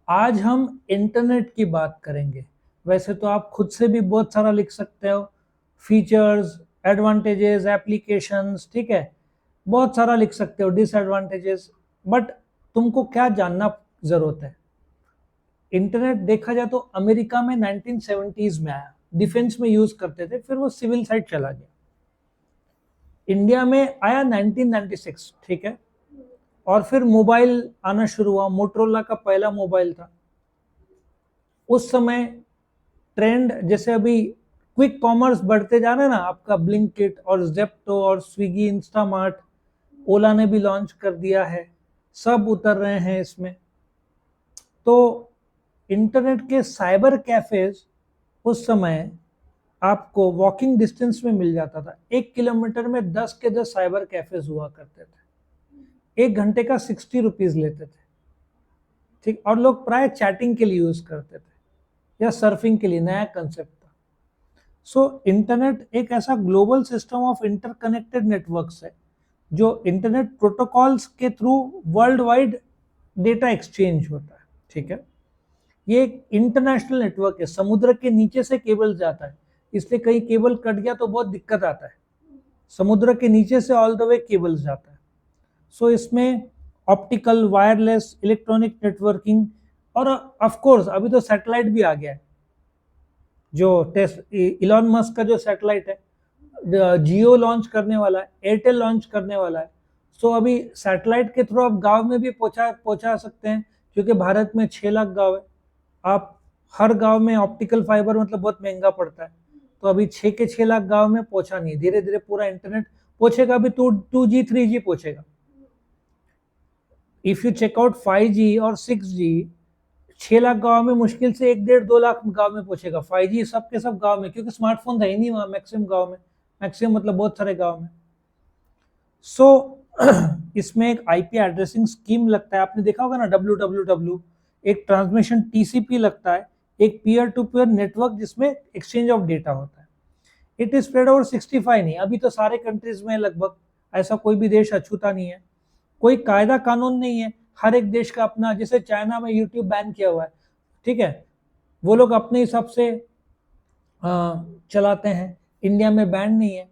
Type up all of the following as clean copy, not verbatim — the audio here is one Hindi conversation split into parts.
आज हम इंटरनेट की बात करेंगे। वैसे तो आप खुद से भी बहुत सारा लिख सकते हो, फीचर्स, एडवांटेजेस, एप्लीकेशंस, ठीक है, बहुत सारा लिख सकते हो, डिसएडवांटेजेस। बट तुमको क्या जानना जरूरत है? इंटरनेट देखा जाए तो अमेरिका में 1970s में आया, डिफेंस में यूज करते थे, फिर वो सिविल साइड चला गया। इंडिया में आया 1996, ठीक है, और फिर मोबाइल आना शुरू हुआ। मोटरोला का पहला मोबाइल था उस समय। ट्रेंड जैसे अभी क्विक कॉमर्स बढ़ते जा रहे हैं ना, आपका ब्लिंकिट और जेप्टो और स्विगी, इंस्टामार्ट, ओला ने भी लॉन्च कर दिया है, सब उतर रहे हैं इसमें। तो इंटरनेट के साइबर कैफेज उस समय आपको वॉकिंग डिस्टेंस में मिल जाता था। 1 किलोमीटर में 10 के 10 साइबर कैफेज हुआ करते थे। 1 घंटे का 60 रुपीज लेते थे, ठीक। और लोग प्राय चैटिंग के लिए यूज करते थे या सर्फिंग के लिए, नया कंसेप्ट था। सो इंटरनेट एक ऐसा global system of interconnected networks है जो इंटरनेट प्रोटोकॉल्स के through world wide data exchange होता है, ठीक है। ये एक इंटरनेशनल नेटवर्क है, समुद्र के नीचे से केबल जाता है, इसलिए कहीं केबल कट गया तो बहुत दिक्कत आता है। समुद्र के नीचे से ऑल द वे केबल जाता है। सो इसमें ऑप्टिकल, वायरलेस, इलेक्ट्रॉनिक नेटवर्किंग, और ऑफ कोर्स अभी तो सैटेलाइट भी आ गया है। जो टेस्ट इलॉन मस्क का जो सैटेलाइट है, जियो लॉन्च करने वाला है, एयरटेल लॉन्च करने वाला है। सो अभी सैटेलाइट के थ्रू आप गांव में भी पहुंचा पहुंचा सकते हैं, क्योंकि भारत में 6 लाख गांव है। आप हर गांव में ऑप्टिकल फाइबर मतलब बहुत महंगा पड़ता है, तो अभी 6 के 6 लाख गांव में पहुंचा नहीं, धीरे धीरे पूरा इंटरनेट पहुंचेगा। अभी 2G 3G पहुंचेगा। इफ यू चेकआउट 5G और 6G, 6 लाख गांव में मुश्किल से 1 1.5 2 लाख गांव में पहुंचेगा। 5G सबके सब गांव में, क्योंकि स्मार्टफोन है ही नहीं वहां मैक्सिमम गांव में, मैक्सिमम मतलब बहुत सारे गांव में। सो इसमें एक आईपी एड्रेसिंग स्कीम लगता है, आपने देखा होगा ना, WWW। एक ट्रांसमिशन टीसीपी लगता है, एक पीयर टू पीयर नेटवर्क जिसमें एक्सचेंज ऑफ डेटा होता है। इट इज स्प्रेड ओवर 65, नहीं अभी तो सारे कंट्रीज में लगभग, ऐसा कोई भी देश अछूता नहीं है। कोई कायदा कानून नहीं है, हर एक देश का अपना। जैसे चाइना में यूट्यूब बैन किया हुआ है, ठीक है, वो लोग अपने हिसाब से चलाते हैं। इंडिया में बैन नहीं है।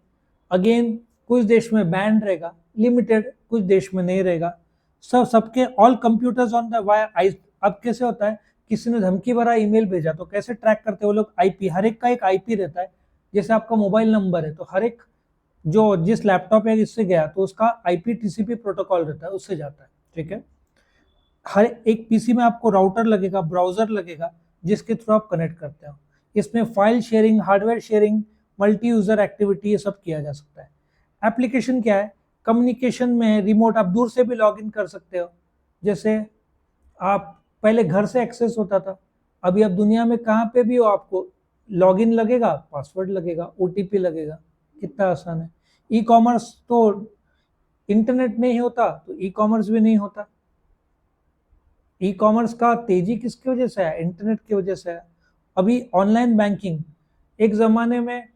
अगेन कुछ देश में बैन रहेगा, लिमिटेड, कुछ देश में नहीं रहेगा। सबके all computers on the wire. अब कैसे होता है, किसी ने धमकी भरा ईमेल भेजा तो कैसे ट्रैक करते हैं वो लोग? आईपी, हर एक का एक आईपी रहता है। जैसे आपका मोबाइल नंबर है तो हर एक जो जिस लैपटॉप या इससे गया तो उसका आईपी टीसीपी प्रोटोकॉल रहता है, उससे जाता है, ठीक है। हर एक पीसी में आपको राउटर लगेगा, ब्राउजर लगेगा, जिसके थ्रू आप कनेक्ट करते हो। इसमें file sharing, hardware sharing, multi user activity, ये सब किया जा सकता है। एप्लीकेशन क्या है? कम्युनिकेशन में रिमोट, आप दूर से भी लॉग इन कर सकते हो। जैसे आप पहले घर से एक्सेस होता था, अभी आप दुनिया में कहाँ पे भी हो, आपको लॉगिन लगेगा, पासवर्ड लगेगा, ओटीपी लगेगा। कितना आसान है। ई कॉमर्स तो इंटरनेट नहीं होता तो ई कॉमर्स भी नहीं होता। ई कॉमर्स का तेजी किसकी वजह से है? इंटरनेट की वजह से है। अभी ऑनलाइन बैंकिंग, एक जमाने में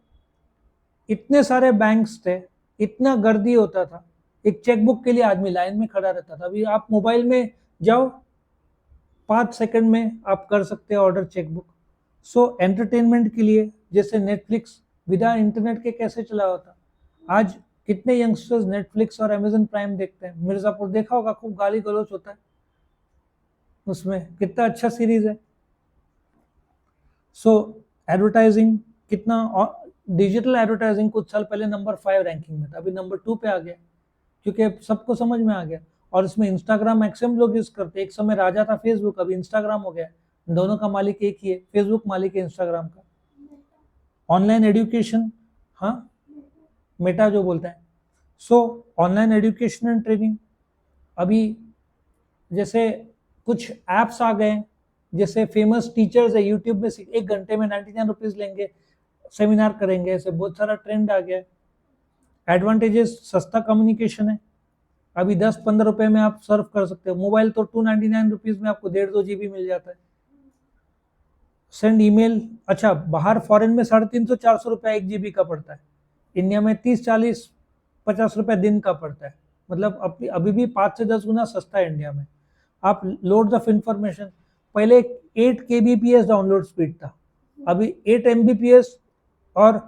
इतने सारे बैंक्स थे, इतना गर्दी होता था, एक चेकबुक के लिए आदमी लाइन में खड़ा रहता था। अभी आप मोबाइल में जाओ, 5 सेकंड में आप कर सकते हो ऑर्डर चेकबुक। सो एंटरटेनमेंट के लिए, जैसे नेटफ्लिक्स विदा इंटरनेट के कैसे चला होता। आज कितने यंगस्टर्स नेटफ्लिक्स और अमेजन प्राइम देखते हैं। मिर्जापुर देखा होगा, खूब गाली गलौज होता है उसमें, कितना अच्छा सीरीज है। सो एडवर्टाइजिंग कितना, डिजिटल एडवर्टाइजिंग कुछ साल पहले नंबर 5 रैंकिंग में था, अभी नंबर 2 पे आ गया, क्योंकि अब सबको समझ में आ गया। और इसमें इंस्टाग्राम मैक्सिमम लोग यूज करते हैं। एक समय राजा था फेसबुक, अभी इंस्टाग्राम हो गया। दोनों का मालिक एक ही है, फेसबुक मालिक है इंस्टाग्राम का। ऑनलाइन एजुकेशन, हाँ, मेटा जो बोलते हैं। सो ऑनलाइन एजुकेशन एंड ट्रेनिंग, अभी जैसे कुछ एप्स आ गए, जैसे फेमस टीचर्स है यूट्यूब में, 1 घंटे में 99 रुपीज लेंगे, सेमिनार करेंगे, ऐसे बहुत सारा ट्रेंड आ गया है। एडवांटेजेस, सस्ता कम्युनिकेशन है, अभी 10 15 रुपए में आप सर्व कर सकते हो। मोबाइल तो 299 रुपीज में आपको 1.5 2 GB मिल जाता है। सेंड ईमेल, अच्छा बाहर फॉरेन में 350 400 रुपया 1 GB का पड़ता है, इंडिया में 30 40 50 रुपया दिन का पड़ता है। मतलब अभी भी 5 से 10 गुना सस्ता है इंडिया में। आप लोड्स ऑफ इंफॉर्मेशन, पहले 8 kbps डाउनलोड स्पीड था, अभी 8 mbps, और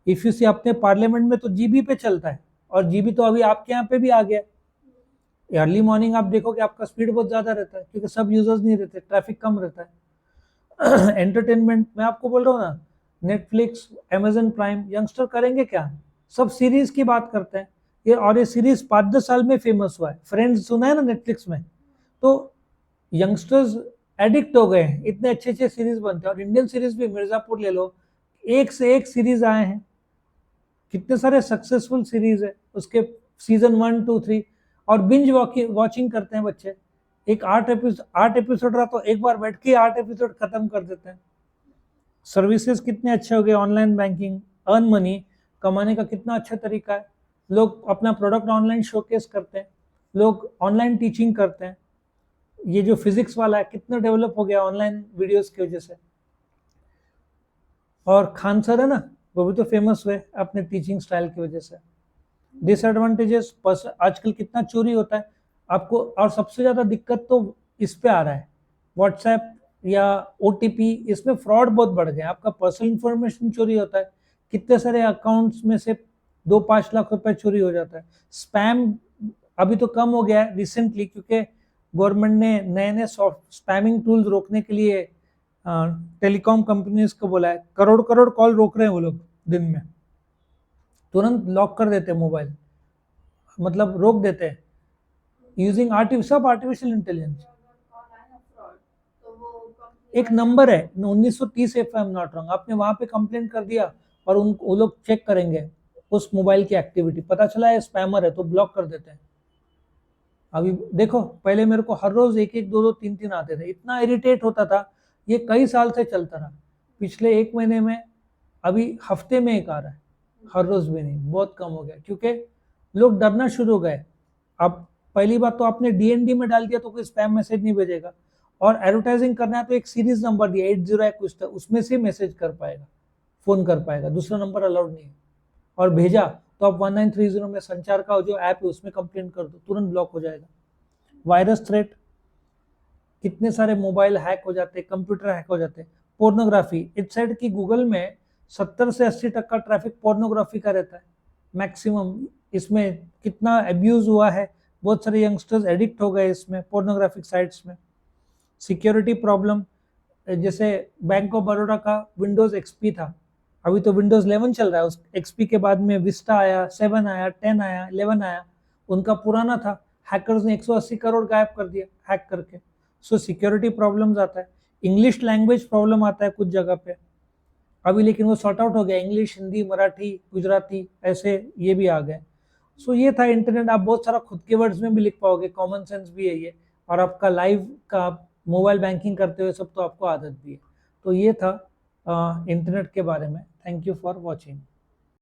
इफ यू सी अपने पार्लियामेंट में तो जीबी पे चलता है, और जीबी तो अभी आपके यहाँ पे भी आ गया। अर्ली मॉर्निंग आप देखो कि आपका स्पीड बहुत ज़्यादा रहता है, क्योंकि सब यूजर्स नहीं रहते, ट्रैफिक कम रहता है। एंटरटेनमेंट मैं आपको बोल रहा हूँ ना, नेटफ्लिक्स, अमेजन प्राइम, यंगस्टर करेंगे क्या, सब सीरीज की बात करते हैं ये, और ये सीरीज 5-10 साल में फेमस हुआ है। फ्रेंड्स सुना है ना नेटफ्लिक्स में, तो यंगस्टर्स एडिक्ट हो गए हैं, इतने अच्छे अच्छे सीरीज बनते हैं। और इंडियन सीरीज भी मिर्जापुर ले लो, एक से एक सीरीज आए हैं, कितने सारे सक्सेसफुल सीरीज है उसके, सीजन 1, 2, 3, और बिंज वॉचिंग करते हैं बच्चे। एक 8 एपिसोड रहा तो एक बार बैठ के 8 एपिसोड खत्म कर देते हैं। सर्विसेज कितने अच्छे हो गए, ऑनलाइन बैंकिंग, अर्न मनी, कमाने का कितना अच्छा तरीका है। लोग अपना प्रोडक्ट ऑनलाइन शोकेस करते हैं, लोग ऑनलाइन टीचिंग करते हैं। ये जो फिजिक्स वाला है कितना डेवलप हो गया ऑनलाइन वीडियोस की वजह से। और खान सर है ना, वो भी तो फेमस हुए अपने टीचिंग स्टाइल की वजह से। डिसएडवांटेजेस, आजकल कितना चोरी होता है आपको, और सबसे ज्यादा दिक्कत तो इस पे आ रहा है, व्हाट्सएप या ओटीपी, इसमें फ्रॉड बहुत बढ़ गया, आपका पर्सनल इंफॉर्मेशन चोरी होता है, कितने सारे अकाउंट्स में से 2-5 लाख रुपए चोरी हो जाता है। स्पैम अभी तो कम हो गया है रिसेंटली, क्योंकि गवर्नमेंट ने नए नए स्पैमिंग टूल्स रोकने के लिए टेलीकॉम कंपनीज को बोला है। करोड़ करोड़ कॉल रोक रहे हैं वो लोग दिन में, तुरंत लॉक कर देते हैं मोबाइल, मतलब रोक देते हैं यूजिंग आर्टिफिशियल इंटेलिजेंस। एक नंबर है 1930 if I am not wrong, आपने वहां पे कंप्लेंट कर दिया और वो लोग चेक करेंगे उस मोबाइल की एक्टिविटी, पता चला है स्पैमर है तो ब्लॉक कर देते हैं। अभी देखो, पहले मेरे को हर रोज 1-1, 2-2, 3-3 आते थे, इतना इरिटेट होता था। ये कई साल से चलता रहा, पिछले 1 महीने में अभी हफ्ते में एक आ रहा है, हर रोज भी नहीं, बहुत कम हो गया, क्योंकि लोग डरना शुरू हो गए। अब पहली बात तो आपने डीएनडी में डाल दिया तो कोई स्पैम मैसेज नहीं भेजेगा, और एडवर्टाइजिंग करना है तो एक सीरीज नंबर दिया 80 कुछ था, उसमें से मैसेज कर पाएगा, फोन कर पाएगा, दूसरा नंबर अलाउड नहीं है। और भेजा तो आप 1930 में संचार का जो ऐप है उसमें कंप्लेंट कर दो, तुरंत ब्लॉक हो जाएगा। वायरस थ्रेट, कितने सारे मोबाइल हैक हो जाते हैं, कंप्यूटर हैक हो जाते हैं। पोर्नोग्राफी, इट साइड की गूगल में 70 से 80% ट्रैफिक पोर्नोग्राफी का रहता है मैक्सिमम। इसमें कितना अब्यूज हुआ है, बहुत सारे यंगस्टर्स एडिक्ट हो गए इसमें, पोर्नोग्राफिक साइट्स में। सिक्योरिटी प्रॉब्लम, जैसे बैंक ऑफ बड़ौदा का विंडोज एक्सपी था, अभी तो विंडोज 11 चल रहा है, उस एक्सपी के बाद में विस्टा आया, 7 आया, 10 आया, 11 आया, उनका पुराना था, हैकर्स ने 180 करोड़ गायब कर दिया हैक करके। सो सिक्योरिटी प्रॉब्लम्स आता है, इंग्लिश लैंग्वेज प्रॉब्लम आता है कुछ जगह पे अभी, लेकिन वो सॉर्ट आउट हो गया, इंग्लिश, हिंदी, मराठी, गुजराती, ऐसे ये भी आ गए। सो ये था इंटरनेट, आप बहुत सारा खुद के वर्ड्स में भी लिख पाओगे, कॉमन सेंस भी है ये, और आपका लाइव का मोबाइल बैंकिंग करते हुए सब तो आपको आदत भी है। तो ये था इंटरनेट के बारे में। Thank you for watching.